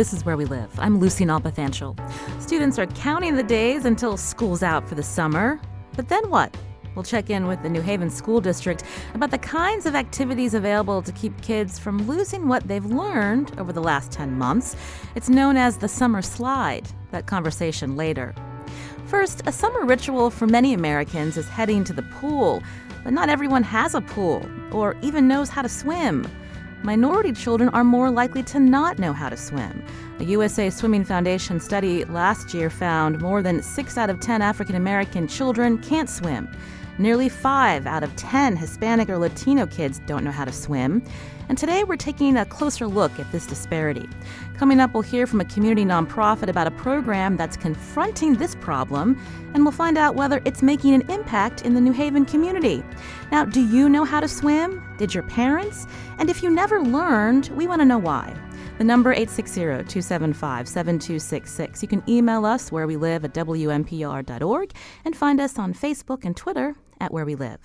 This is Where We Live. I'm Lucy Nalpathanchel. Students are counting the days until school's out for the summer. But then what? We'll check in with the New Haven School District about the kinds of activities available to keep kids from losing what they've learned over the last 10 months. It's known as the summer slide. That conversation later. First, a summer ritual for many Americans is heading to the pool. But not everyone has a pool or even knows how to swim. Minority children are more likely to not know how to swim. A USA Swimming Foundation study last year found more than 6 out of 10 African American children can't swim. Nearly 5 out of 10 Hispanic or Latino kids don't know how to swim. And today we're taking a closer look at this disparity. Coming up, we'll hear from a community nonprofit about a program that's confronting this problem, and we'll find out whether it's making an impact in the New Haven community. Now, do you know how to swim? Did your parents? And if you never learned, we want to know why. The number 860-275-7266. You can email us wherewelive@wnpr.org and find us on Facebook and Twitter @wherewelive.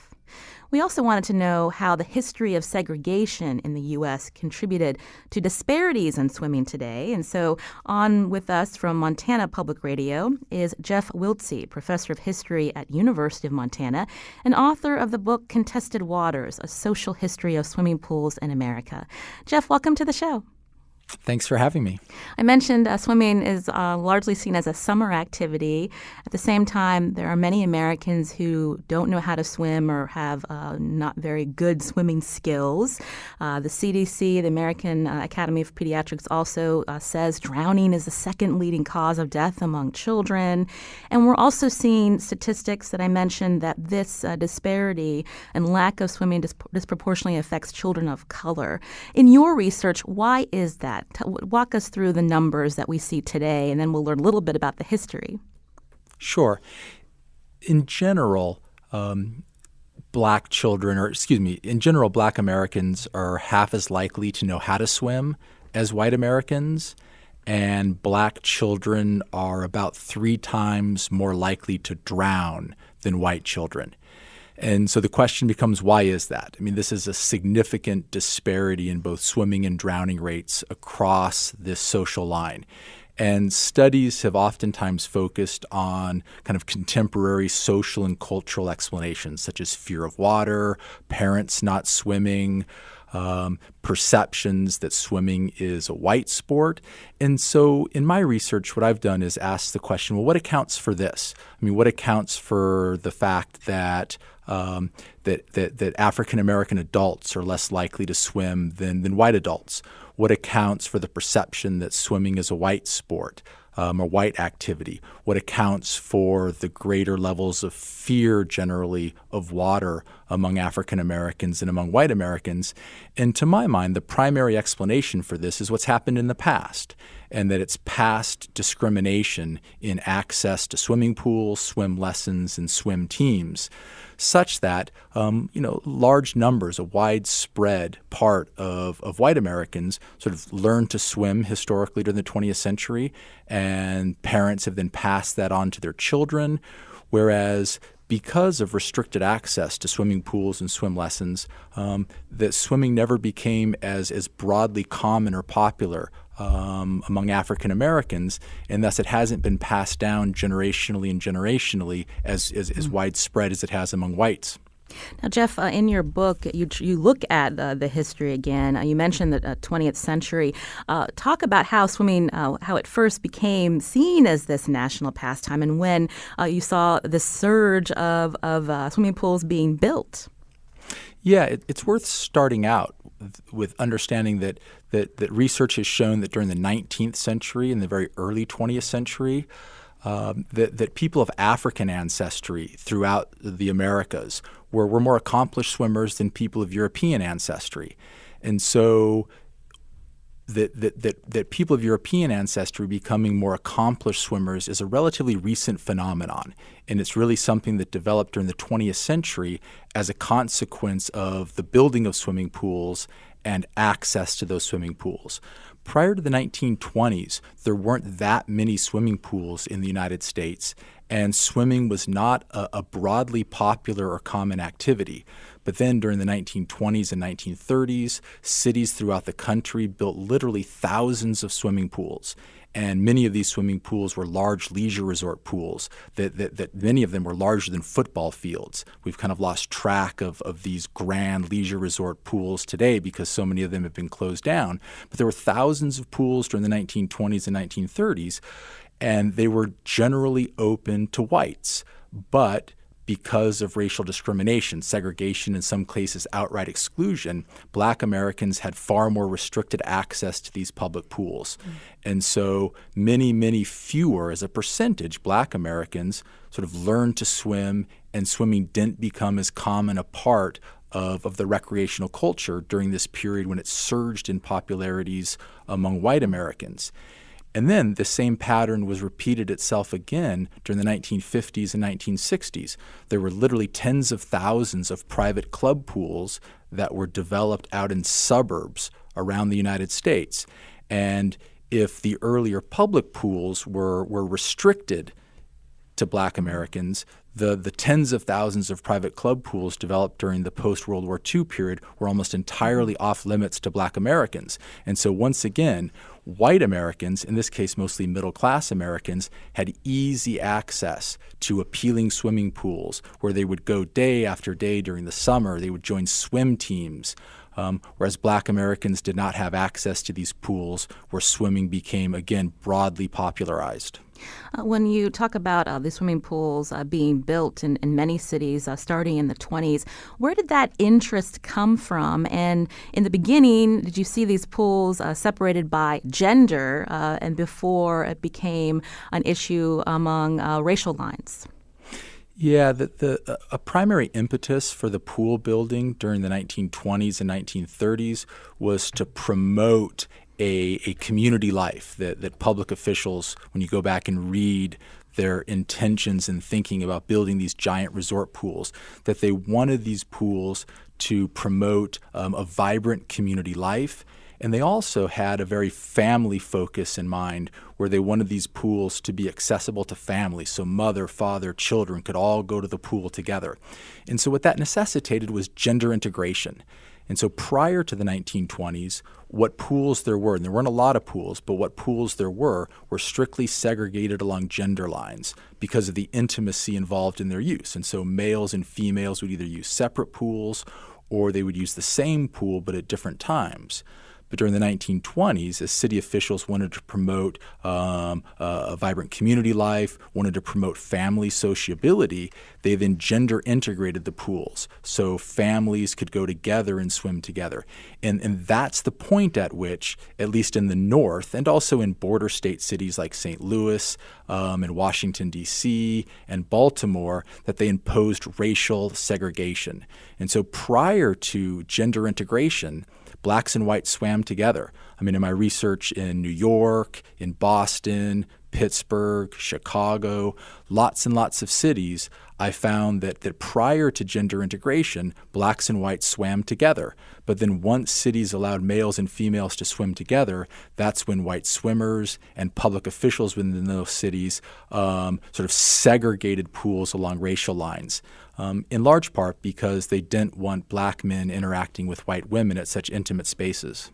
We also wanted to know how the history of segregation in the U.S. contributed to disparities in swimming today. And so on with us from Montana Public Radio is Jeff Wiltse, professor of history at University of Montana and author of the book Contested Waters, A Social History of Swimming Pools in America. Jeff, welcome to the show. Thanks for having me. I mentioned swimming is largely seen as a summer activity. At the same time, there are many Americans who don't know how to swim or have not very good swimming skills. The CDC, the American Academy of Pediatrics, also says drowning is the second leading cause of death among children. And we're also seeing statistics that I mentioned that this disparity and lack of swimming disproportionately affects children of color. In your research, why is that? Walk us through the numbers that we see today, and then we'll learn a little bit about the history. Sure. In general, Black Americans are half as likely to know how to swim as white Americans, and Black children are about 3 times more likely to drown than white children. And so the question becomes, why is that? I mean, this is a significant disparity in both swimming and drowning rates across this social line. And studies have oftentimes focused on kind of contemporary social and cultural explanations, such as fear of water, parents not swimming, perceptions that swimming is a white sport. And so in my research, what I've done is ask the question, well, what accounts for this? I mean, what accounts for the fact that that African-American adults are less likely to swim than white adults? What accounts for the perception that swimming is a white sport? Or white activity? What accounts for the greater levels of fear generally of water among African Americans and among white Americans? And to my mind, the primary explanation for this is what's happened in the past, and that it's past discrimination in access to swimming pools, swim lessons, and swim teams, such that large numbers, a widespread part of white Americans sort of learned to swim historically during the 20th century, and parents have then passed that on to their children, whereas because of restricted access to swimming pools and swim lessons, that swimming never became as broadly common or popular among African Americans, and thus it hasn't been passed down generationally as widespread as it has among whites. Now, Jeff, in your book, you look at the history again. You mentioned the 20th century. Talk about how swimming, how it first became seen as this national pastime, and when you saw the surge of swimming pools being built. Yeah, it's worth starting out with understanding that research has shown that during the 19th century and the very early 20th century, that people of African ancestry throughout the Americas were more accomplished swimmers than people of European ancestry. And so that people of European ancestry becoming more accomplished swimmers is a relatively recent phenomenon. And it's really something that developed during the 20th century as a consequence of the building of swimming pools and access to those swimming pools. Prior to the 1920s, there weren't that many swimming pools in the United States, and swimming was not a broadly popular or common activity. But then during the 1920s and 1930s, cities throughout the country built literally thousands of swimming pools. And many of these swimming pools were large leisure resort pools that many of them were larger than football fields. We've kind of lost track of these grand leisure resort pools today because so many of them have been closed down. But there were thousands of pools during the 1920s and 1930s, and they were generally open to whites. But because of racial discrimination, segregation, in some cases outright exclusion, Black Americans had far more restricted access to these public pools. And so many, many fewer, as a percentage, Black Americans sort of learned to swim, and swimming didn't become as common a part of the recreational culture during this period when it surged in popularities among white Americans. And then the same pattern was repeated itself again during the 1950s and 1960s. There were literally tens of thousands of private club pools that were developed out in suburbs around the United States. And if the earlier public pools were restricted to Black Americans, the tens of thousands of private club pools developed during the post-World War II period were almost entirely off limits to Black Americans. And so once again, white Americans, in this case mostly middle-class Americans, had easy access to appealing swimming pools where they would go day after day during the summer. They would join swim teams, whereas Black Americans did not have access to these pools where swimming became, again, broadly popularized. When you talk about the swimming pools being built in many cities starting in the 20s, where did that interest come from? And in the beginning, did you see these pools separated by gender and before it became an issue among racial lines? Yeah, a primary impetus for the pool building during the 1920s and 1930s was to promote a community life that public officials, when you go back and read their intentions in thinking about building these giant resort pools, that they wanted these pools to promote a vibrant community life. And they also had a very family focus in mind where they wanted these pools to be accessible to families. So mother, father, children could all go to the pool together. And so what that necessitated was gender integration. And so prior to the 1920s, what pools there were, and there weren't a lot of pools, but what pools there were strictly segregated along gender lines because of the intimacy involved in their use. And so males and females would either use separate pools or they would use the same pool but at different times. But during the 1920s, as city officials wanted to promote a vibrant community life, wanted to promote family sociability, they then gender integrated the pools so families could go together and swim together. And that's the point at which, at least in the North and also in border state cities like St. Louis and Washington, D.C. and Baltimore, that they imposed racial segregation. And so prior to gender integration, Blacks and whites swam together. I mean, in my research in New York, in Boston, Pittsburgh, Chicago, lots and lots of cities, I found that prior to gender integration, Blacks and whites swam together. But then once cities allowed males and females to swim together, that's when white swimmers and public officials within those cities sort of segregated pools along racial lines. In large part because they didn't want Black men interacting with white women at such intimate spaces.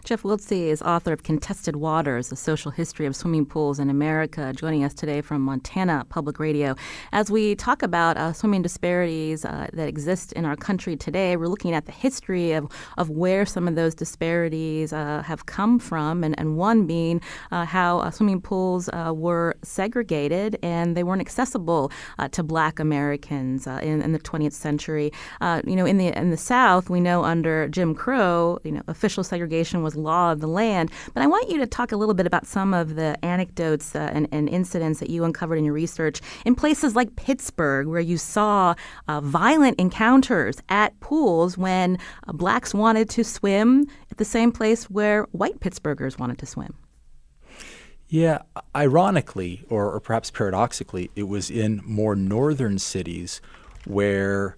Jeff Wiltse is author of Contested Waters, A Social History of Swimming Pools in America, joining us today from Montana Public Radio. As we talk about swimming disparities that exist in our country today, we're looking at the history of where some of those disparities have come from, and one being how swimming pools were segregated and they weren't accessible to Black Americans in the 20th century. In the South, we know under Jim Crow, official segregation was law of the land. But I want you to talk a little bit about some of the anecdotes and incidents that you uncovered in your research in places like Pittsburgh, where you saw violent encounters at pools when Blacks wanted to swim at the same place where white Pittsburghers wanted to swim. Yeah, ironically, or perhaps paradoxically, it was in more northern cities where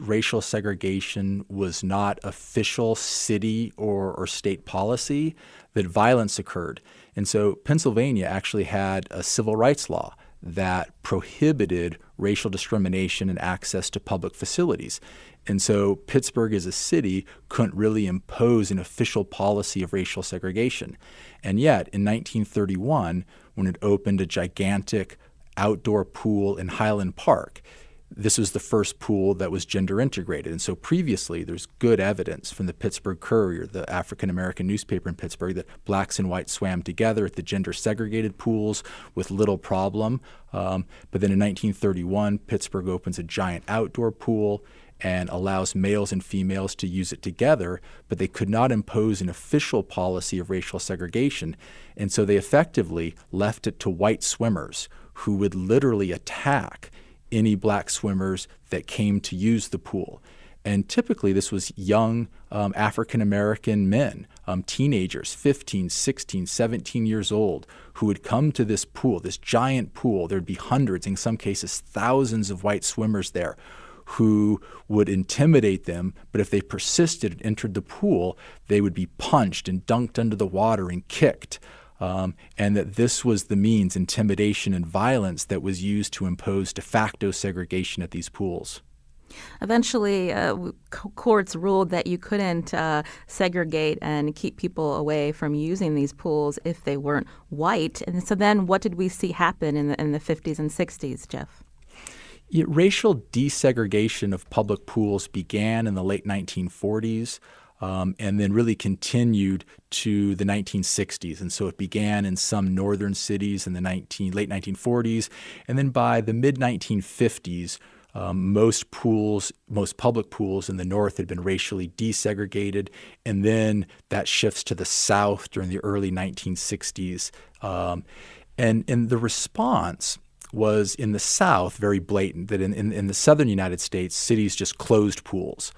racial segregation was not official city or state policy that violence occurred. And so Pennsylvania actually had a civil rights law that prohibited racial discrimination and access to public facilities. And so Pittsburgh as a city couldn't really impose an official policy of racial segregation. And yet, in 1931, when it opened a gigantic outdoor pool in Highland Park, this was the first pool that was gender integrated. And so previously, there's good evidence from the Pittsburgh Courier, the African-American newspaper in Pittsburgh, that blacks and whites swam together at the gender segregated pools with little problem. But then in 1931, Pittsburgh opens a giant outdoor pool and allows males and females to use it together, but they could not impose an official policy of racial segregation. And so they effectively left it to white swimmers who would literally attack any black swimmers that came to use the pool. And typically this was young African-American men, teenagers, 15, 16, 17 years old, who would come to this pool, this giant pool. There'd be hundreds, in some cases thousands of white swimmers there who would intimidate them, but if they persisted and entered the pool, they would be punched and dunked under the water and kicked. And that this was the means, intimidation and violence, that was used to impose de facto segregation at these pools. Eventually, courts ruled that you couldn't segregate and keep people away from using these pools if they weren't white. And so then what did we see happen in the 50s and 60s, Jeff? Racial desegregation of public pools began in the late 1940s. And then really continued to the 1960s. And so it began in some northern cities in the late 1940s. And then by the mid-1950s, most public pools in the north had been racially desegregated. And then that shifts to the south during the early 1960s. And the response was in the south very blatant, that in the southern United States, cities just closed pools.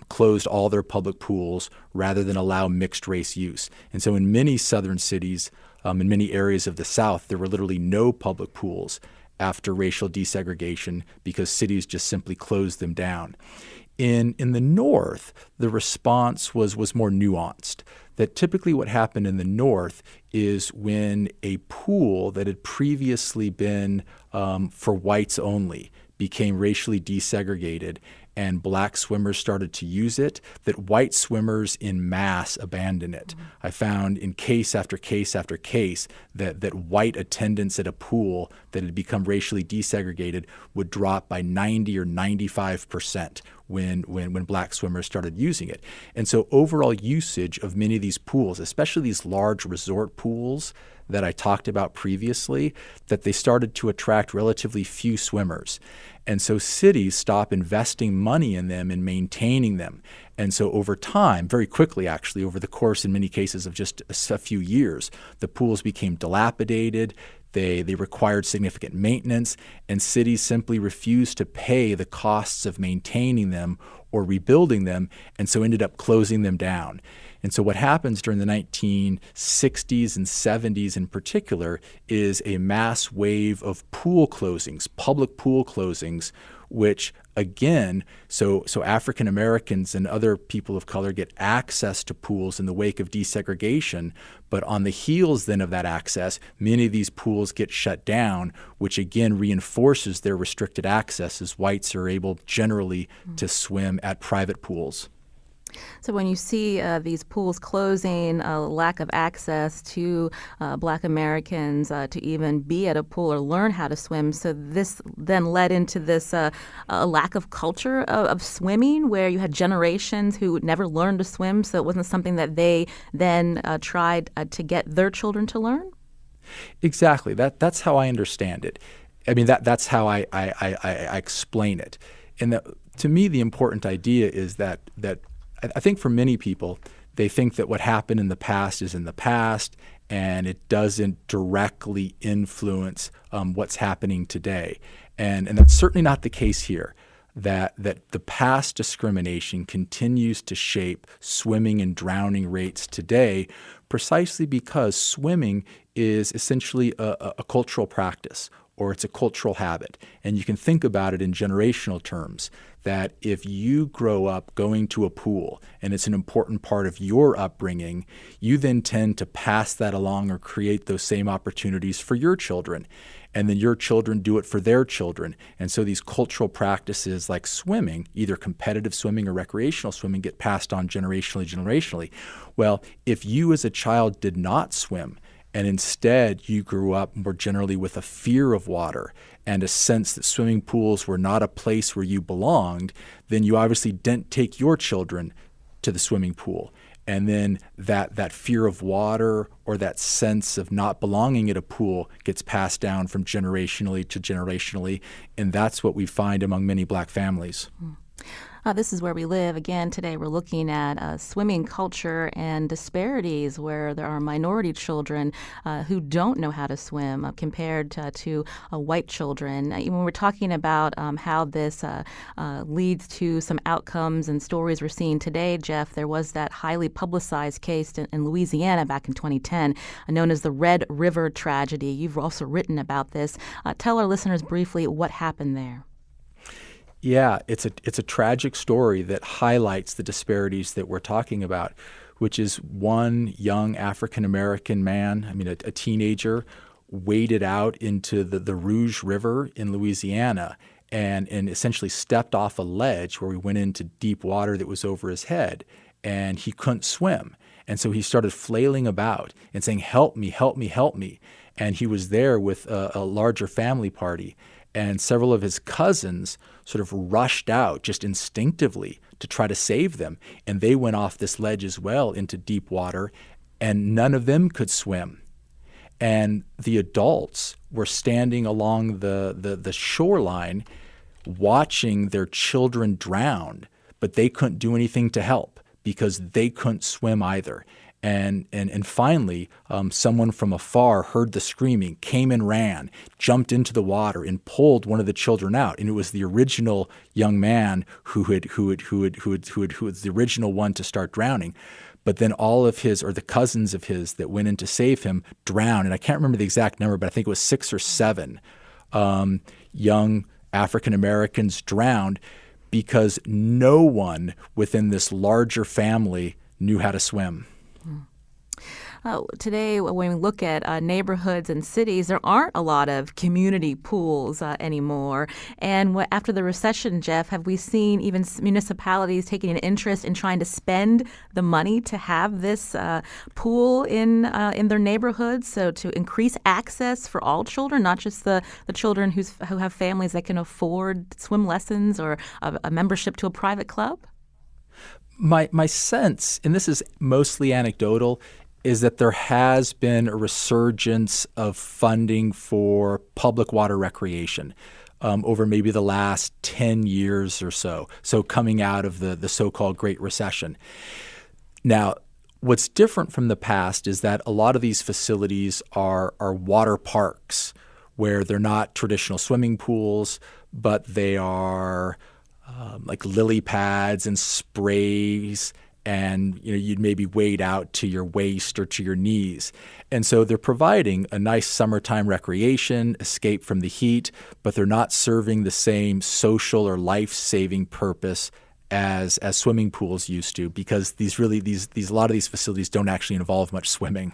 Closed all their public pools rather than allow mixed race use. And so in many southern cities, in many areas of the South, there were literally no public pools after racial desegregation because cities just simply closed them down. In the North, the response was more nuanced. That typically what happened in the North is when a pool that had previously been for whites only became racially desegregated and black swimmers started to use it, that white swimmers in mass abandoned it. Mm-hmm. I found in case after case after case that white attendance at a pool that had become racially desegregated would drop by 90 or 95% when black swimmers started using it. And so overall usage of many of these pools, especially these large resort pools that I talked about previously, that they started to attract relatively few swimmers. And so cities stop investing money in them and maintaining them. And so over time, very quickly actually, over the course in many cases of just a few years, the pools became dilapidated. They required significant maintenance, and cities simply refused to pay the costs of maintaining them or rebuilding them, and so ended up closing them down. And so what happens during the 1960s and 70s in particular is a mass wave of pool closings, public pool closings, which again, so African Americans and other people of color get access to pools in the wake of desegregation, but on the heels then of that access, many of these pools get shut down, which again reinforces their restricted access as whites are able generally to swim at private pools. So when you see these pools closing, lack of access to Black Americans to even be at a pool or learn how to swim, so this then led into this lack of culture of swimming, where you had generations who never learned to swim, so it wasn't something that they then tried to get their children to learn? Exactly. That's how I understand it. I mean, that's how I explain it. And to me, the important idea is that I think for many people, they think that what happened in the past is in the past, and it doesn't directly influence what's happening today. And that's certainly not the case here, that the past discrimination continues to shape swimming and drowning rates today, precisely because swimming is essentially a cultural practice. or it's a cultural habit. And you can think about it in generational terms, that if you grow up going to a pool and it's an important part of your upbringing, you then tend to pass that along or create those same opportunities for your children. And then your children do it for their children. And so these cultural practices like swimming, either competitive swimming or recreational swimming, get passed on generationally. Well, if you as a child did not swim, and instead you grew up more generally with a fear of water and a sense that swimming pools were not a place where you belonged, then you obviously didn't take your children to the swimming pool. And then that fear of water or that sense of not belonging at a pool gets passed down from generationally to generationally. And that's what we find among many Black families. This is Where We Live. Again, today we're looking at swimming culture and disparities where there are minority children who don't know how to swim compared to white children. When we're talking about how this leads to some outcomes and stories we're seeing today, Jeff, there was that highly publicized case in Louisiana back in 2010 known as the Red River tragedy. You've also written about this. Tell our listeners briefly what happened there. Yeah, it's a tragic story that highlights the disparities that we're talking about, which is one young African-American man, a teenager, waded out into the Rouge River in Louisiana and essentially stepped off a ledge where we went into deep water that was over his head, and he couldn't swim. And so he started flailing about and saying, "Help me, help me, help me." And he was there with a larger family party. And several of his cousins sort of rushed out just instinctively to try to save them. And they went off this ledge as well into deep water, and none of them could swim. And the adults were standing along the shoreline watching their children drown, but they couldn't do anything to help because they couldn't swim either. And finally, someone from afar heard the screaming, came and ran, jumped into the water, and pulled one of the children out. And it was the original young man who was the original one to start drowning. But then all of his, or the cousins of his that went in to save him, drowned. And I can't remember the exact number, but I think it was 6 or 7 young African Americans drowned because no one within this larger family knew how to swim. Today, when we look at neighborhoods and cities, there aren't a lot of community pools anymore. And after the recession, Jeff, have we seen even municipalities taking an interest in trying to spend the money to have this pool in their neighborhoods, so to increase access for all children, not just the children who have families that can afford swim lessons or a membership to a private club? My sense, and this is mostly anecdotal, is that there has been a resurgence of funding for public water recreation over maybe the last 10 years or so, coming out of the so-called Great Recession. Now, what's different from the past is that a lot of these facilities are water parks where they're not traditional swimming pools, but they are like lily pads and sprays, and you'd maybe wade out to your waist or to your knees. And so they're providing a nice summertime recreation, escape from the heat, but they're not serving the same social or life-saving purpose as swimming pools used to, because a lot of these facilities don't actually involve much swimming.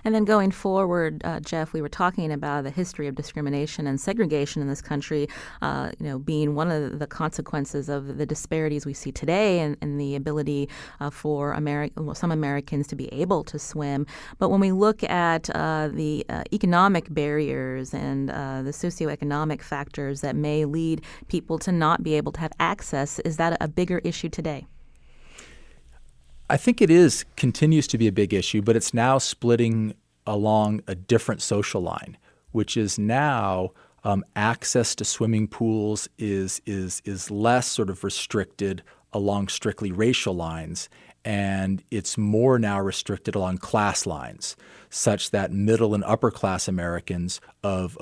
And then going forward, Jeff, we were talking about the history of discrimination and segregation in this country, being one of the consequences of the disparities we see today and the ability for some Americans to be able to swim. But when we look at the economic barriers and the socioeconomic factors that may lead people to not be able to have access, is that a bigger issue today? I think it continues to be a big issue, but it's now splitting along a different social line, which is now access to swimming pools is less sort of restricted along strictly racial lines, and it's more now restricted along class lines, such that middle and upper class Americans of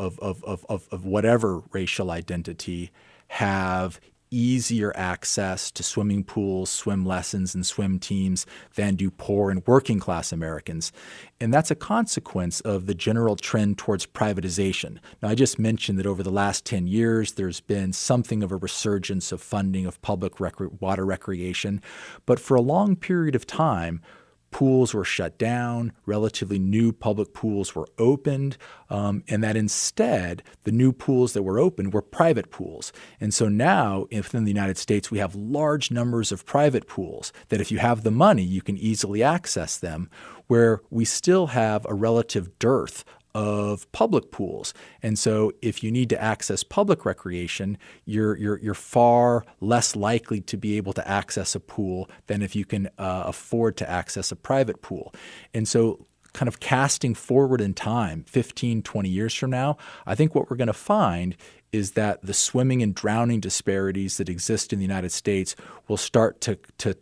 whatever racial identity have easier access to swimming pools, swim lessons, and swim teams than do poor and working class Americans. And that's a consequence of the general trend towards privatization. Now, I just mentioned that over the last 10 years, there's been something of a resurgence of funding of public water recreation. But for a long period of time, pools were shut down, relatively new public pools were opened, and that instead the new pools that were opened were private pools. And so now within the United States, we have large numbers of private pools that if you have the money, you can easily access them, where we still have a relative dearth of public pools. And so if you need to access public recreation, you're far less likely to be able to access a pool than if you can afford to access a private pool. And so kind of casting forward in time, 15, 20 years from now, I think what we're going to find is that the swimming and drowning disparities that exist in the United States will start to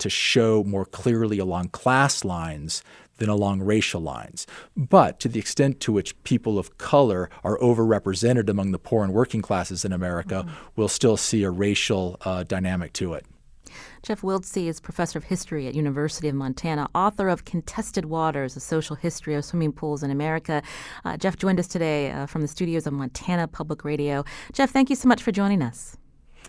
show more clearly along class lines than along racial lines. But to the extent to which people of color are overrepresented among the poor and working classes in America, we'll still see a racial dynamic to it. Jeff Wiltse is professor of history at University of Montana, author of Contested Waters, A Social History of Swimming Pools in America. Jeff joined us today from the studios of Montana Public Radio. Jeff, thank you so much for joining us.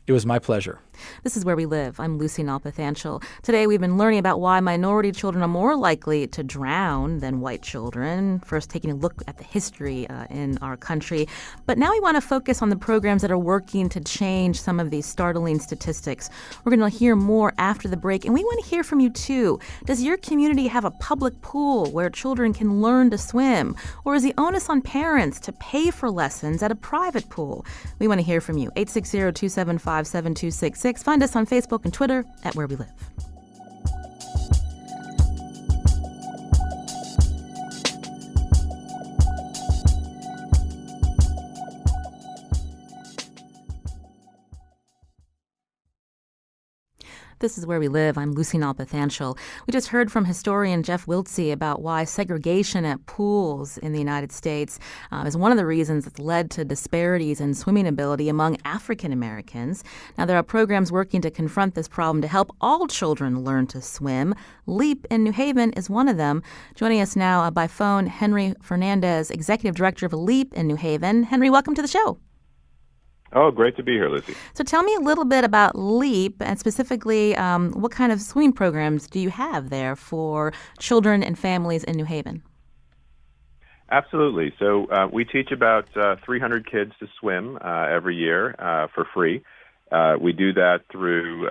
It was my pleasure. This is Where We Live. I'm Lucy Nalpathanchel. Today we've been learning about why minority children are more likely to drown than white children, first taking a look at the history in our country. But now we want to focus on the programs that are working to change some of these startling statistics. We're going to hear more after the break, and we want to hear from you too. Does your community have a public pool where children can learn to swim? Or is the onus on parents to pay for lessons at a private pool? We want to hear from you. 860-275-7266. Find us on Facebook and Twitter at Where We Live. This is Where We Live. I'm Lucy Nalpathanchel. We just heard from historian Jeff Wiltse about why segregation at pools in the United States is one of the reasons that's led to disparities in swimming ability among African Americans. Now, there are programs working to confront this problem to help all children learn to swim. LEAP in New Haven is one of them. Joining us now by phone, Henry Fernandez, Executive Director of LEAP in New Haven. Henry, welcome to the show. Oh, great to be here, Lucy. So tell me a little bit about LEAP and specifically what kind of swimming programs do you have there for children and families in New Haven? Absolutely. So we teach about 300 kids to swim every year for free. We do that through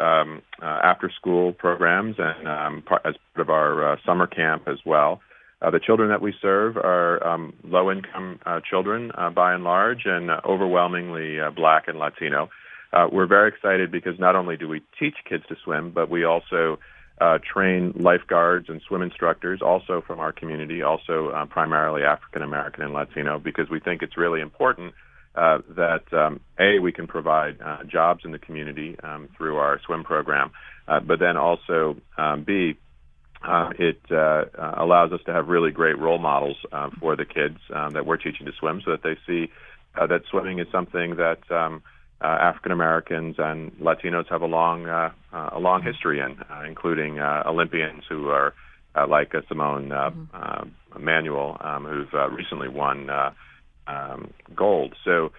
after-school programs and as part of our summer camp as well. The children that we serve are low-income children, by and large, and overwhelmingly Black and Latino. We're very excited because not only do we teach kids to swim, but we also train lifeguards and swim instructors, also from our community, also primarily African American and Latino, because we think it's really important that, A, we can provide jobs in the community through our swim program, but then also, B, it allows us to have really great role models for the kids that we're teaching to swim, so that they see that swimming is something that African Americans and Latinos have a long history in, including Olympians who are like Simone Manuel, who's recently won gold. So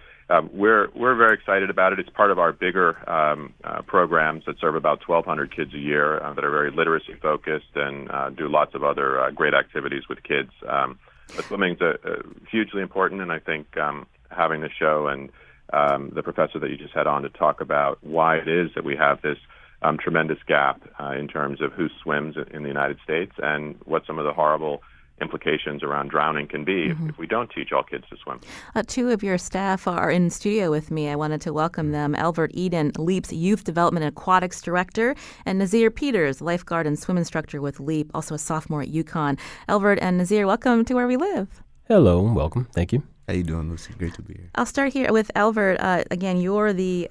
we're very excited about it. It's part of our bigger programs that serve about 1,200 kids a year that are very literacy focused and do lots of other great activities with kids. But swimming's hugely important, and I think having the show and the professor that you just had on to talk about why it is that we have this tremendous gap in terms of who swims in the United States and what some of the horrible implications around drowning can be if we don't teach all kids to swim. Two of your staff are in studio with me. I wanted to welcome them. Elvert Eden, LEAP's Youth Development and Aquatics Director, and Nazir Peters, lifeguard and swim instructor with LEAP, also a sophomore at UConn. Elvert and Nazir, welcome to Where We Live. Hello, welcome. Thank you. How you doing, Lucy? Great to be here. I'll start here with Elvert. Again, you're the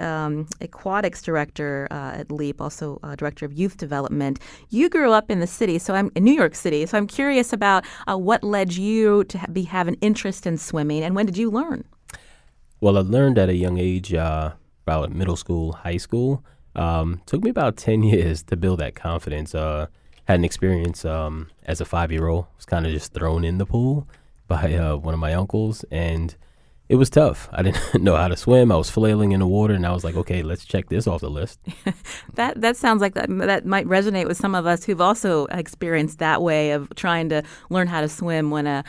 aquatics director at LEAP, also director of youth development. You grew up in the city, so I'm in New York City. So I'm curious about what led you to have an interest in swimming, and when did you learn? Well, I learned at a young age, about middle school, high school. Took me about 10 years to build that confidence. Had an experience as a 5-year-old. Was kind of just thrown in the pool by one of my uncles, and it was tough. I didn't know how to swim. I was flailing in the water, and I was like, okay, let's check this off the list. That sounds like that might resonate with some of us who've also experienced that way of trying to learn how to swim when an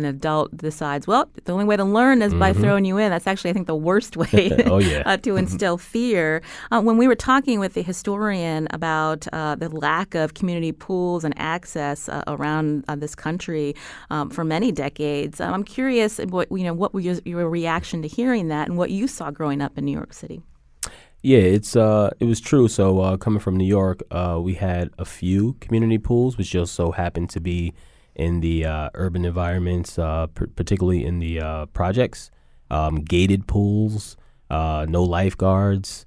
adult decides, well, the only way to learn is by throwing you in. That's actually, I think, the worst way Oh, yeah. to instill fear. When we were talking with the historian about the lack of community pools and access around this country for many decades, I'm curious what were your reaction to hearing that and what you saw growing up in New York City. Yeah, it was true. So coming from New York, we had a few community pools, which just so happened to be in the urban environments, particularly in the projects. Gated pools, no lifeguards,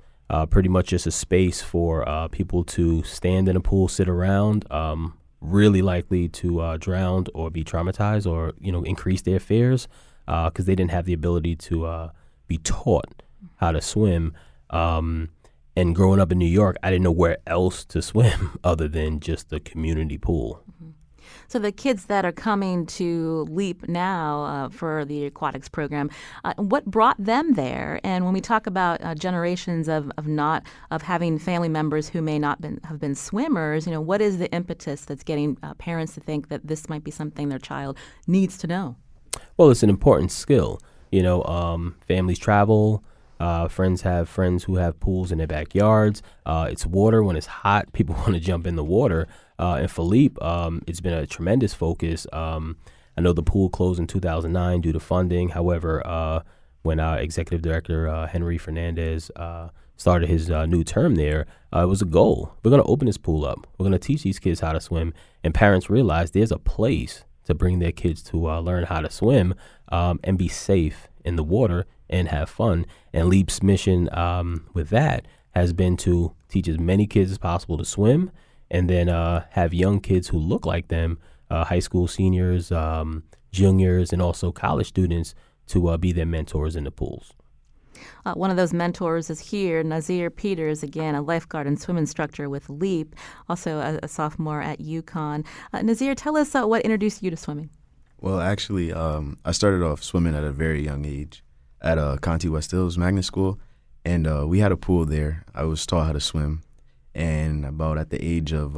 pretty much just a space for people to stand in a pool, sit around, really likely to drown or be traumatized or increase their fears because they didn't have the ability to be taught how to swim. And growing up in New York, I didn't know where else to swim other than just the community pool. So the kids that are coming to LEAP now for the aquatics program, what brought them there? And when we talk about generations of having family members who may not have been swimmers, what is the impetus that's getting parents to think that this might be something their child needs to know? Well, it's an important skill. Families travel. Friends have friends who have pools in their backyards. It's water. When it's hot, people want to jump in the water. And for LEAP, it's been a tremendous focus. I know the pool closed in 2009 due to funding. However, when our executive director, Henry Fernandez, started his new term there, it was a goal. We're going to open this pool up. We're going to teach these kids how to swim. And parents realize there's a place to bring their kids to learn how to swim and be safe in the water and have fun. And LEAP's mission with that has been to teach as many kids as possible to swim and then have young kids who look like them, high school seniors, juniors, and also college students to be their mentors in the pools. One of those mentors is here, Nazir Peters, again, a lifeguard and swim instructor with LEAP, also a sophomore at UConn. Nazir, tell us what introduced you to swimming. Well, actually, I started off swimming at a very young age at Conti West Hills Magnet School, and we had a pool there. I was taught how to swim, and about at the age of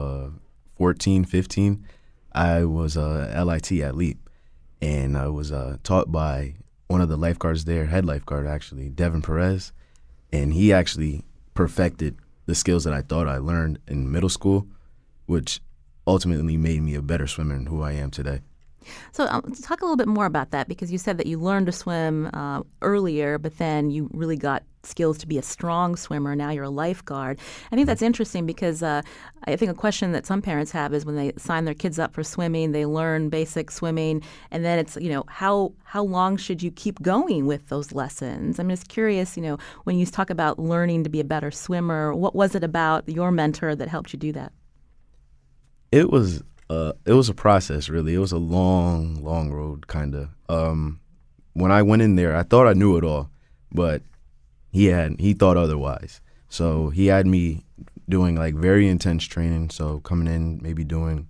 14, 15, I was LIT at LEAP, and I was taught by one of the lifeguards there, head lifeguard actually, Devin Perez, and he actually perfected the skills that I thought I learned in middle school, which ultimately made me a better swimmer than who I am today. So talk a little bit more about that, because you said that you learned to swim earlier, but then you really got skills to be a strong swimmer. Now you're a lifeguard. I think that's interesting because I think a question that some parents have is when they sign their kids up for swimming, they learn basic swimming, and then it's, how long should you keep going with those lessons? I'm just curious, when you talk about learning to be a better swimmer, what was it about your mentor that helped you do that? It was a process, really. It was a long, long road, kind of. When I went in there, I thought I knew it all, but he thought otherwise. So he had me doing like very intense training. So coming in, maybe doing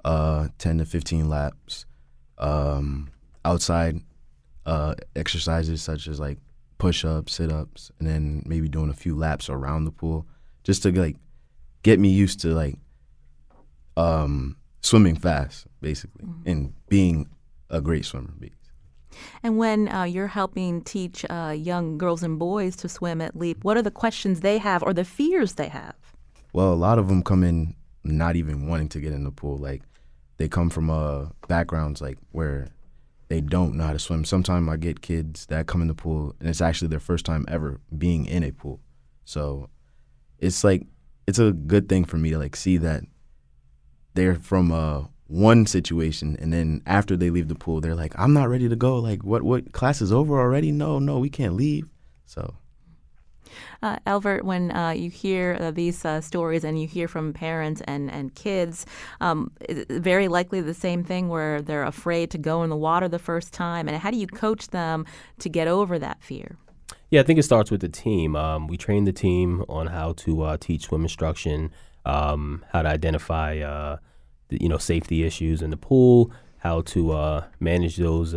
10 to 15 laps, outside exercises such as like push-ups, sit-ups, and then maybe doing a few laps around the pool, just to like get me used to like swimming fast, basically, and being a great swimmer. And when you're helping teach young girls and boys to swim at LEAP, what are the questions they have or the fears they have? Well, a lot of them come in not even wanting to get in the pool. Like, they come from backgrounds like where they don't know how to swim. Sometimes I get kids that come in the pool, and it's actually their first time ever being in a pool. So it's like, it's a good thing for me to like see that they're from one situation, and then after they leave the pool, they're like, I'm not ready to go. Like, what class is over already? No, we can't leave. So, Albert, when you hear these stories and you hear from parents and kids, it's very likely the same thing where they're afraid to go in the water the first time. And how do you coach them to get over that fear? Yeah, I think it starts with the team. We train the team on how to teach swim instruction, how to identify, safety issues in the pool, how to manage those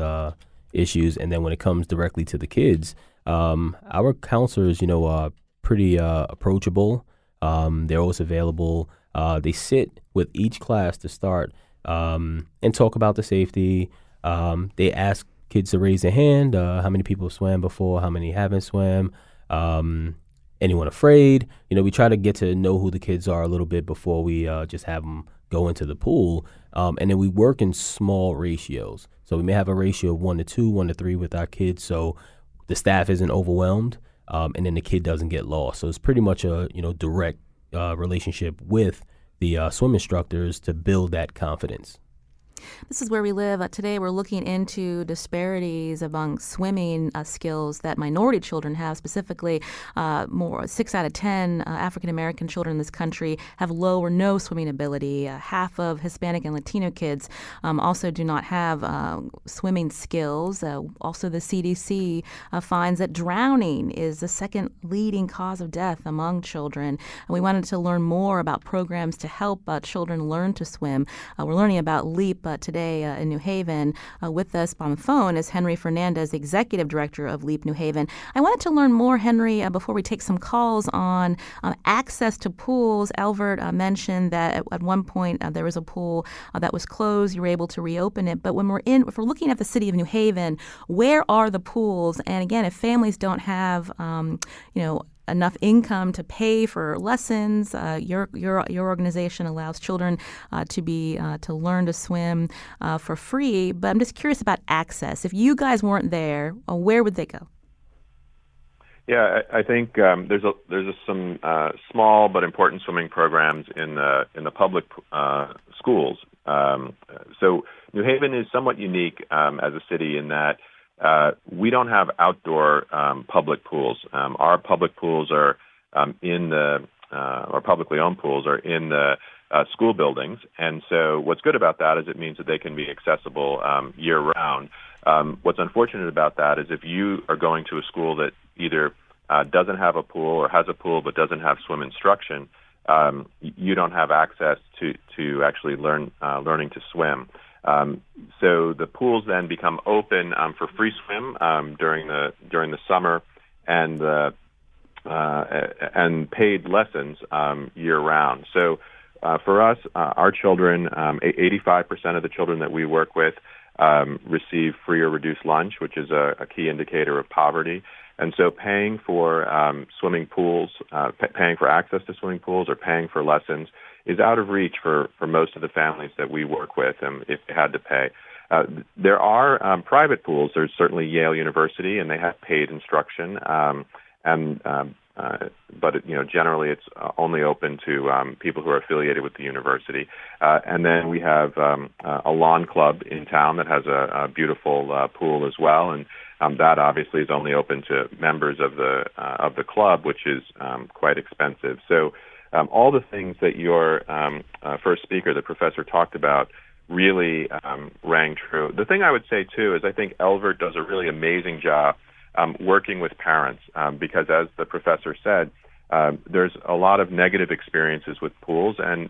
issues, and then when it comes directly to the kids, our counselors, are pretty approachable. They're always available. They sit with each class to start and talk about the safety. They ask kids to raise their hand. How many people swam before? How many haven't swam? Anyone afraid? We try to get to know who the kids are a little bit before we just have them go into the pool. And then we work in small ratios. So we may have a ratio of 1 to 2, 1 to 3 with our kids, so the staff isn't overwhelmed, and then the kid doesn't get lost. So it's pretty much a direct relationship with the swim instructors to build that confidence. This is where we live. Today we're looking into disparities among swimming skills that minority children have. Specifically, more 6 out of 10 African-American children in this country have low or no swimming ability. Half of Hispanic and Latino kids also do not have swimming skills. Also, the CDC finds that drowning is the second leading cause of death among children. And we wanted to learn more about programs to help children learn to swim. We're learning about LEAP today in New Haven. With us on the phone is Henry Fernandez, Executive Director of LEAP New Haven. I wanted to learn more, Henry, before we take some calls on access to pools. Elvert mentioned that at one point there was a pool that was closed. You were able to reopen it. But if we're looking at the city of New Haven, where are the pools? And again, if families don't have, enough income to pay for lessons, your organization allows children to learn to swim for free. But I'm just curious about access. If you guys weren't there, where would they go? Yeah, I think there's some small but important swimming programs in the public schools. So New Haven is somewhat unique as a city in that we don't have outdoor public pools. Our public pools are our publicly owned pools are in the school buildings. And so what's good about that is it means that they can be accessible year round. What's unfortunate about that is if you are going to a school that either doesn't have a pool or has a pool but doesn't have swim instruction, you don't have access to actually learning to swim. So the pools then become open for free swim during the summer and paid lessons year round. So for us, our children, 85% of the children that we work with receive free or reduced lunch, which is a key indicator of poverty. And so paying for swimming pools, paying for access to swimming pools or paying for lessons is out of reach for most of the families that we work with if they had to pay. There are private pools. There's certainly Yale University, and they have paid instruction. But generally it's only open to people who are affiliated with the university. And then we have a lawn club in town that has a beautiful pool as well, and that obviously is only open to members of the club, which is quite expensive. So all the things that your first speaker, the professor, talked about really rang true. The thing I would say, too, is I think Elvert does a really amazing job working with parents because, as the professor said, there's a lot of negative experiences with pools and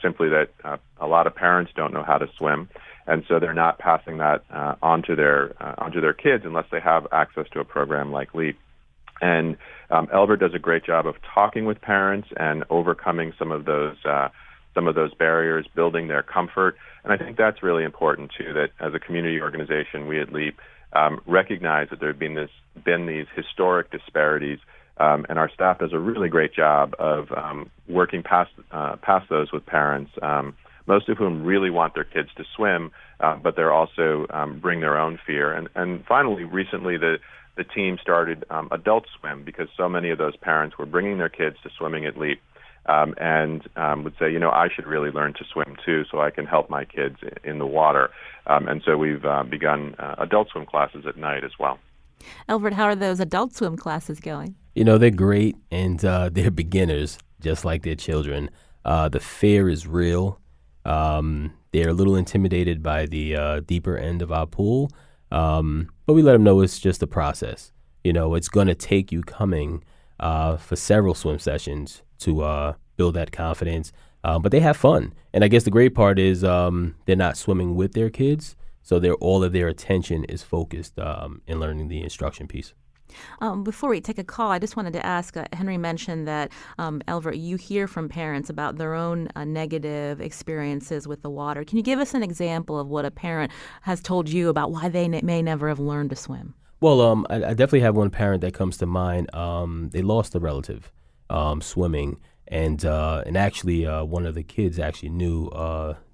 simply that a lot of parents don't know how to swim, and so they're not passing that onto their kids unless they have access to a program like LEAP. And Elvert does a great job of talking with parents and overcoming some of those barriers, building their comfort. And I think that's really important too. That as a community organization, we at LEAP recognize that there have been these historic disparities, and our staff does a really great job of working past those with parents, most of whom really want their kids to swim, but they're also bring their own fear. And finally, recently the team started Adult Swim because so many of those parents were bringing their kids to swimming at LEAP and would say, I should really learn to swim too so I can help my kids in the water. And so we've begun Adult Swim classes at night as well. Elvert, how are those Adult Swim classes going? They're great, and they're beginners, just like their children. The fear is real. They're a little intimidated by the deeper end of our pool, but we let them know it's just a process. It's going to take you coming for several swim sessions to build that confidence. But they have fun. And I guess the great part is they're not swimming with their kids. So all of their attention is focused in learning the instruction piece. Before we take a call, I just wanted to ask, Henry mentioned that, Elver, you hear from parents about their own negative experiences with the water. Can you give us an example of what a parent has told you about why they may never have learned to swim? Well, I definitely have one parent that comes to mind. They lost a relative swimming, and actually one of the kids actually knew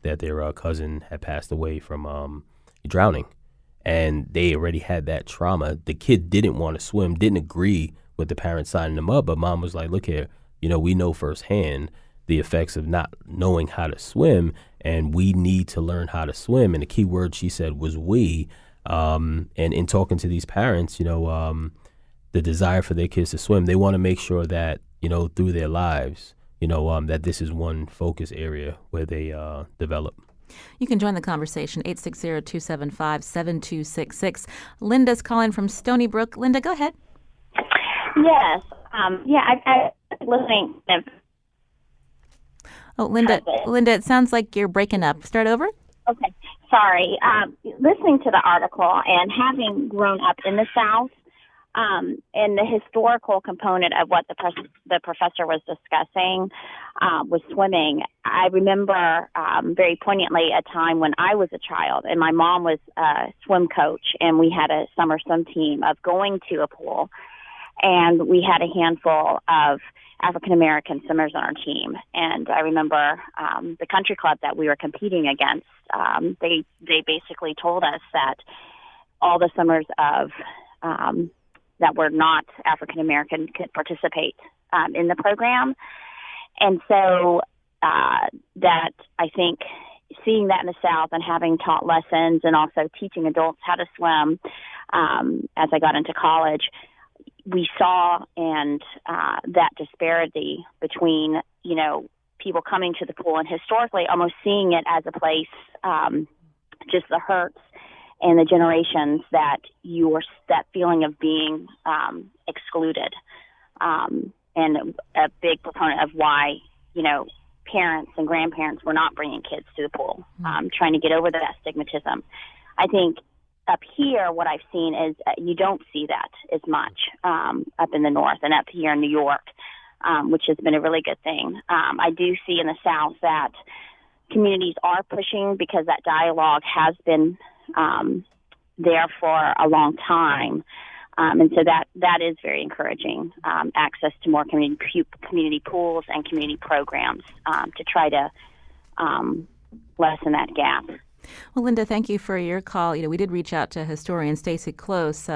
that their cousin had passed away from drowning. And they already had that trauma. The kid didn't want to swim, didn't agree with the parents signing him up. But mom was like, look here, we know firsthand the effects of not knowing how to swim, and we need to learn how to swim. And the key word she said was we. And in talking to these parents, the desire for their kids to swim, they want to make sure that, through their lives, that this is one focus area where they develop. You can join the conversation, 860-275-7266. Linda's calling from Stony Brook. Linda, go ahead. Yes. I listening. Oh, Linda, it sounds like you're breaking up. Start over. Okay. Sorry. Listening to the article and having grown up in the South, and the historical component of what the professor was discussing was swimming. I remember very poignantly a time when I was a child and my mom was a swim coach, and we had a summer swim team of going to a pool, and we had a handful of African-American swimmers on our team. And I remember the country club that we were competing against, they basically told us that all the swimmers of that were not African-American could participate in the program. And so that I think seeing that in the South and having taught lessons and also teaching adults how to swim as I got into college, we saw that disparity between, people coming to the pool and historically almost seeing it as a place, just the hurts and the generations that that feeling of being excluded, and a big proponent of why, parents and grandparents were not bringing kids to the pool, trying to get over that stigmatism. I think up here, what I've seen is you don't see that as much up in the North and up here in New York, which has been a really good thing. I do see in the South that communities are pushing because that dialogue has been there for a long time. And so that is very encouraging, access to more community pools and community programs to try to lessen that gap. Well, Linda, thank you for your call. We did reach out to historian Stacy Close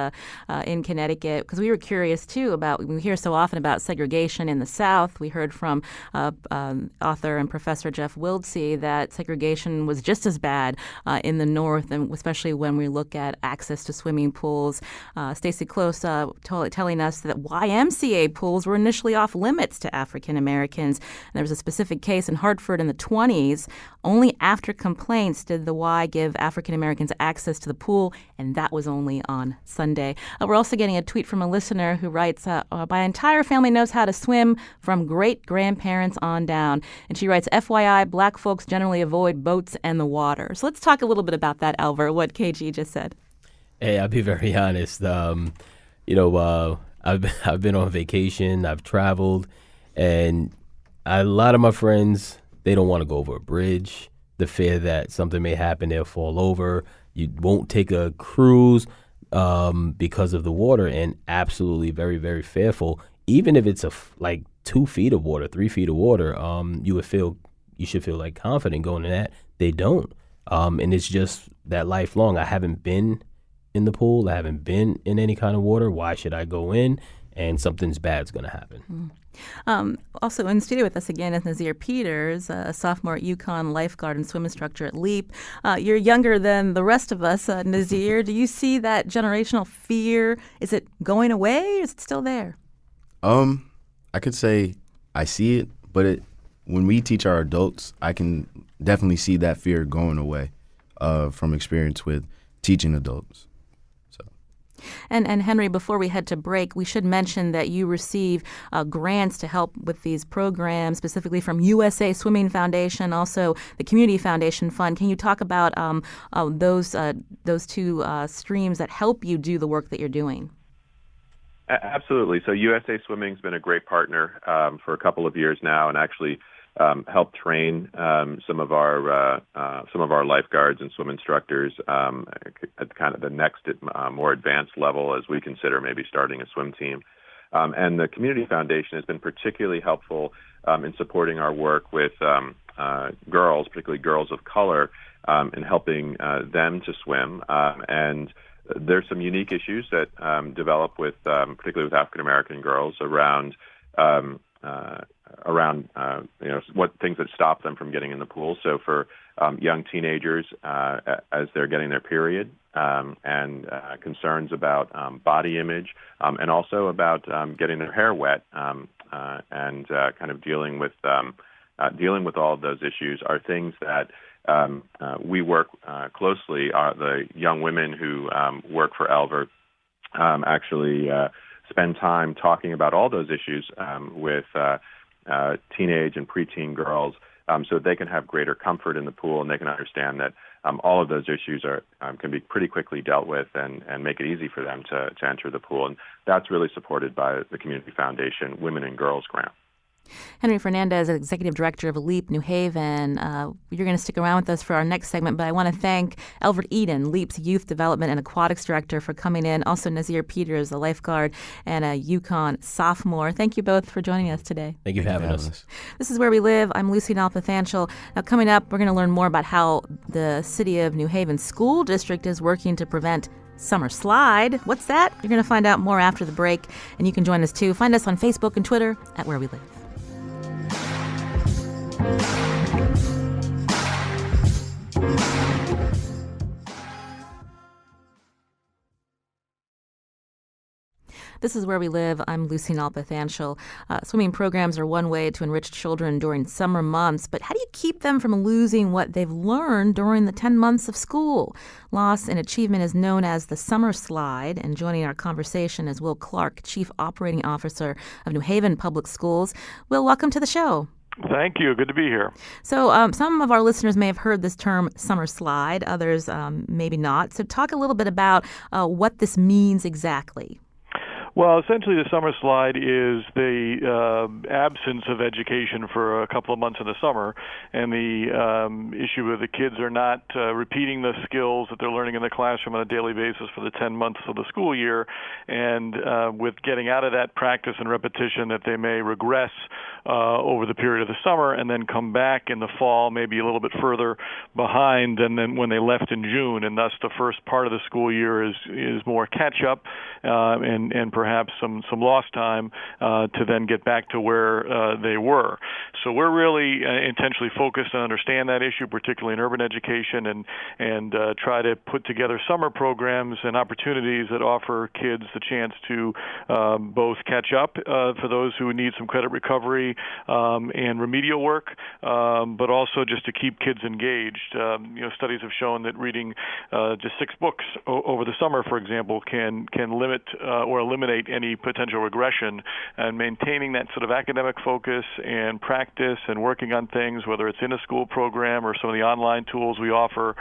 in Connecticut because we were curious, too, about, we hear so often about segregation in the South. We heard from author and professor Jeff Wildsey that segregation was just as bad in the North, and especially when we look at access to swimming pools. Stacy Close telling us that YMCA pools were initially off limits to African Americans. There was a specific case in Hartford in the 1920s. Only after complaints did the Y give African Americans access to the pool, and that was only on Sunday. We're also getting a tweet from a listener who writes, my entire family knows how to swim from great-grandparents on down. And she writes, FYI, black folks generally avoid boats and the water. So let's talk a little bit about that, Elver, what KG just said. Hey, I'll be very honest. I've been on vacation, I've traveled, and a lot of my friends, they don't want to go over a bridge. The fear that something may happen, they'll fall over. You won't take a cruise because of the water, and absolutely very, very fearful. Even if it's like 2 feet of water, 3 feet of water, you should feel like confident going in that. They don't. And it's just that lifelong. I haven't been in the pool. I haven't been in any kind of water. Why should I go in? And something's bad's going to happen. Also in studio with us again is Nazir Peters, a sophomore at UConn, lifeguard and swim instructor at LEAP. You're younger than the rest of us, Nazir. Do you see that generational fear? Is it going away, or is it still there? I could say I see it, but when we teach our adults, I can definitely see that fear going away from experience with teaching adults. And Henry, before we head to break, we should mention that you receive grants to help with these programs, specifically from USA Swimming Foundation, also the Community Foundation Fund. Can you talk about those two streams that help you do the work that you're doing? Absolutely. So USA Swimming's been a great partner for a couple of years now, and actually helped train some of our lifeguards and swim instructors at kind of the next more advanced level as we consider maybe starting a swim team. And the Community Foundation has been particularly helpful in supporting our work with girls, particularly girls of color, in helping them to swim. And there's some unique issues that develop with, particularly with African American girls, around what things that stop them from getting in the pool. So for young teenagers, as they're getting their period, and concerns about body image, and also about getting their hair wet, and kind of dealing with all of those issues are things that we work closely. The young women who work for Elver actually spend time talking about all those issues with teenage and preteen girls, so they can have greater comfort in the pool, and they can understand that all of those issues can be pretty quickly dealt with and make it easy for them to enter the pool. And that's really supported by the Community Foundation Women and Girls Grant. Henry Fernandez, Executive Director of LEAP New Haven. You're going to stick around with us for our next segment, but I want to thank Elvert Eden, LEAP's Youth Development and Aquatics Director, for coming in. Also, Nazir Peters, a lifeguard and a Yukon sophomore. Thank you both for joining us today. Thank you for having us. This is Where We Live. I'm Lucy Nalpathanchel. Now, coming up, we're going to learn more about how the City of New Haven School District is working to prevent summer slide. What's that? You're going to find out more after the break, and you can join us too. Find us on Facebook and Twitter at Where We Live. This is Where We Live. I'm Lucy Nalpathanchel. Swimming programs are one way to enrich children during summer months, but how do you keep them from losing what they've learned during the 10 months of school? Loss in achievement is known as the summer slide, and joining our conversation is Will Clark, Chief Operating Officer of New Haven Public Schools. Will, welcome to the show. Thank you. Good to be here. So some of our listeners may have heard this term summer slide, others maybe not. So talk a little bit about what this means exactly. Well, essentially the summer slide is the absence of education for a couple of months in the summer, and the issue where the kids are not repeating the skills that they're learning in the classroom on a daily basis for the 10 months of the school year, and with getting out of that practice and repetition that they may regress over the period of the summer and then come back in the fall maybe a little bit further behind than when they left in June, and thus the first part of the school year is more catch-up and perhaps some lost time to then get back to where they were. So we're really intentionally focused on understand that issue, particularly in urban education, and try to put together summer programs and opportunities that offer kids the chance to both catch up for those who need some credit recovery and remedial work, but also just to keep kids engaged. Studies have shown that reading just 6 books over the summer, for example, can limit or eliminate any potential regression, and maintaining that sort of academic focus and practice and working on things, whether it's in a school program or some of the online tools we offer,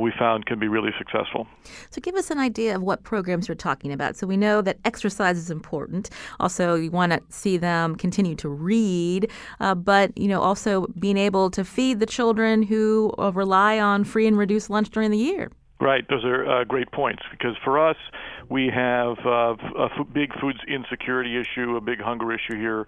we found can be really successful. So give us an idea of what programs you're talking about. So we know that exercise is important. Also, you want to see them continue to read, but also being able to feed the children who rely on free and reduced lunch during the year. Right. Those are great points, because for us, we have a big food insecurity issue, a big hunger issue here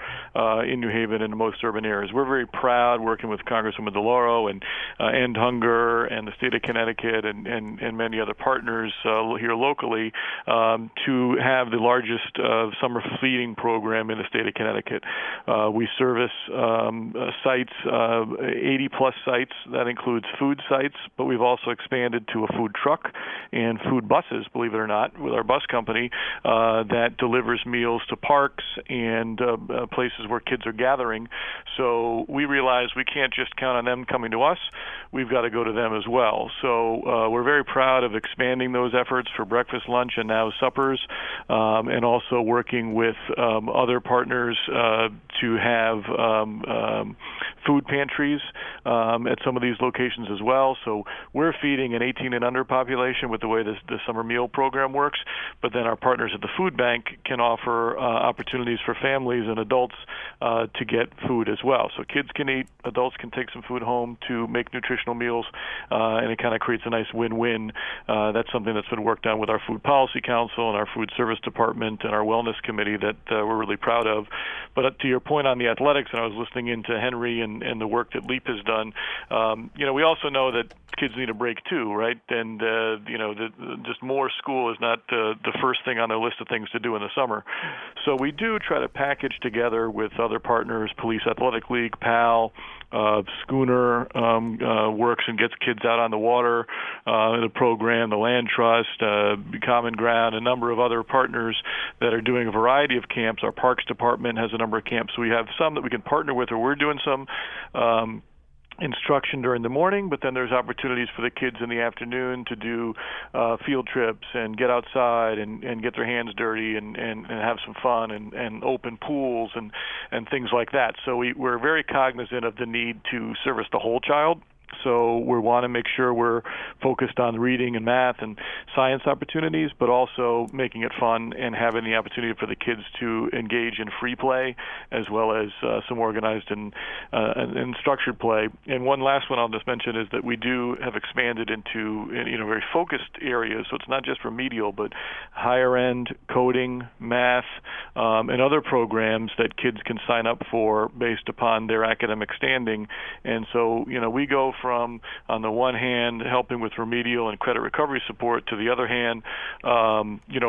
in New Haven and in most urban areas. We're very proud, working with Congresswoman DeLauro and End Hunger and the state of Connecticut and many other partners here locally, to have the largest summer feeding program in the state of Connecticut. We service sites, 80-plus sites. That includes food sites, but we've also expanded to a food truck and food buses, believe it or not, with our bus company that delivers meals to parks and places where kids are gathering. So we realize we can't just count on them coming to us. We've got to go to them as well. So we're very proud of expanding those efforts for breakfast, lunch, and now suppers, and also working with other partners to have food pantries at some of these locations as well. So we're feeding an 18 and under population with the way the summer meal program works, but then our partners at the food bank can offer opportunities for families and adults to get food as well. So kids can eat, adults can take some food home to make nutritional meals, and it kind of creates a nice win-win. That's something that's been worked on with our Food Policy Council and our Food Service Department and our Wellness Committee that we're really proud of. But to your point on the athletics, and I was listening into Henry and the work that LEAP has done, we also know that kids need a break too, right? And, just more school is not the first thing on their list of things to do in the summer. So we do try to package together with other partners, Police Athletic League, PAL, Schooner works and gets kids out on the water in a program, the Land Trust, Common Ground, a number of other partners that are doing a variety of camps. Our Parks Department has a number of camps. So we have some that we can partner with, or we're doing some instruction during the morning, but then there's opportunities for the kids in the afternoon to do field trips and get outside and get their hands dirty and have some fun and open pools and things like that. So we're very cognizant of the need to service the whole child. So we want to make sure we're focused on reading and math and science opportunities, but also making it fun and having the opportunity for the kids to engage in free play as well as some organized and structured play. And one last one I'll just mention is that we do have expanded into very focused areas. So it's not just remedial, but higher end coding, math, and other programs that kids can sign up for based upon their academic standing. And so we go from, on the one hand, helping with remedial and credit recovery support, to the other hand,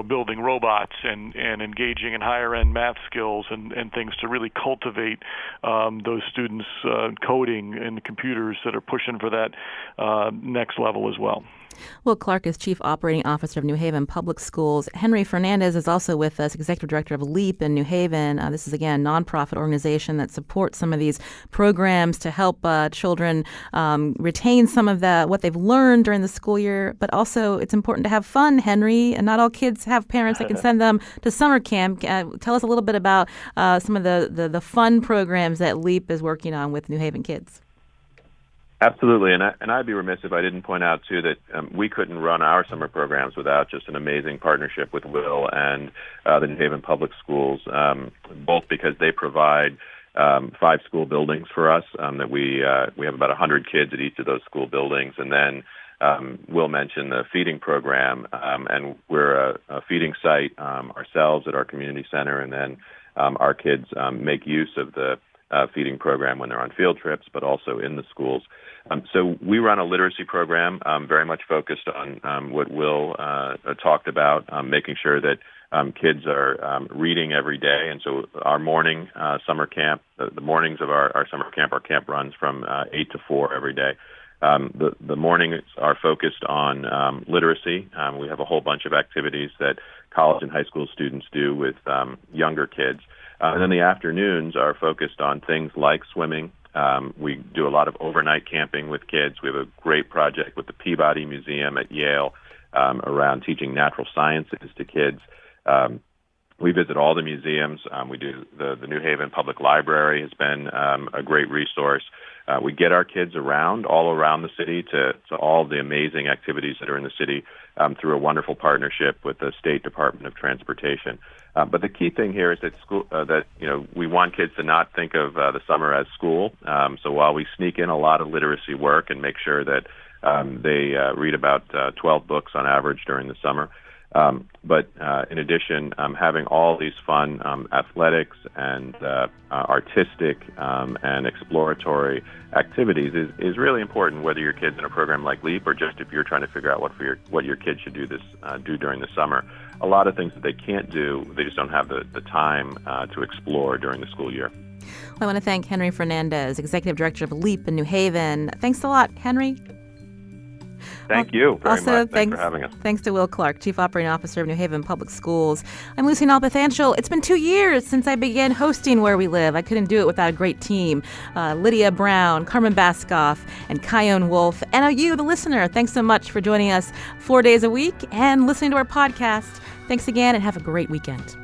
building robots and engaging in higher-end math skills and things to really cultivate those students' coding and computers that are pushing for that next level as well. Will Clark is Chief Operating Officer of New Haven Public Schools. Henry Fernandez is also with us, Executive Director of LEAP in New Haven. This is, again, a nonprofit organization that supports some of these programs to help children retain some of what they've learned during the school year. But also, it's important to have fun, Henry, and not all kids have parents that can send them to summer camp. Tell us a little bit about some of the fun programs that LEAP is working on with New Haven kids. Absolutely, and I'd be remiss if I didn't point out, too, that we couldn't run our summer programs without just an amazing partnership with Will and the New Haven Public Schools, both because they provide 5 school buildings for us, that we have about 100 kids at each of those school buildings, and then Will mentioned the feeding program, and we're a feeding site ourselves at our community center, and then our kids make use of the feeding program when they're on field trips, but also in the schools. So we run a literacy program very much focused on what Will talked about, making sure that kids are reading every day. And so our morning summer camp, the mornings of our summer camp, our camp runs from 8 to 4 every day. The mornings are focused on literacy. We have a whole bunch of activities that college and high school students do with younger kids. And then the afternoons are focused on things like swimming. We do a lot of overnight camping with kids. We have a great project with the Peabody Museum at Yale around teaching natural sciences to kids. We visit all the museums. We do the New Haven Public Library has been a great resource. We get our kids all around the city to all the amazing activities that are in the city through a wonderful partnership with the State Department of Transportation. But the key thing here is that we want kids to not think of the summer as school. So while we sneak in a lot of literacy work and make sure that they read about 12 books on average during the summer, but in addition, having all these fun athletics and artistic and exploratory activities is really important, whether your kid's in a program like LEAP or just if you're trying to figure out what your kid should do during the summer. A lot of things that they can't do, they just don't have the time to explore during the school year. I want to thank Henry Fernandez, Executive Director of LEAP in New Haven. Thanks a lot, Henry. Thank you very also, much. Thanks for having us. Thanks to Will Clark, Chief Operating Officer of New Haven Public Schools. I'm Lucy Nalpathanchel. It's been 2 years since I began hosting Where We Live. I couldn't do it without a great team. Lydia Brown, Carmen Baskoff, and Kyone Wolf. And you, the listener, thanks so much for joining us 4 days a week and listening to our podcast. Thanks again, and have a great weekend.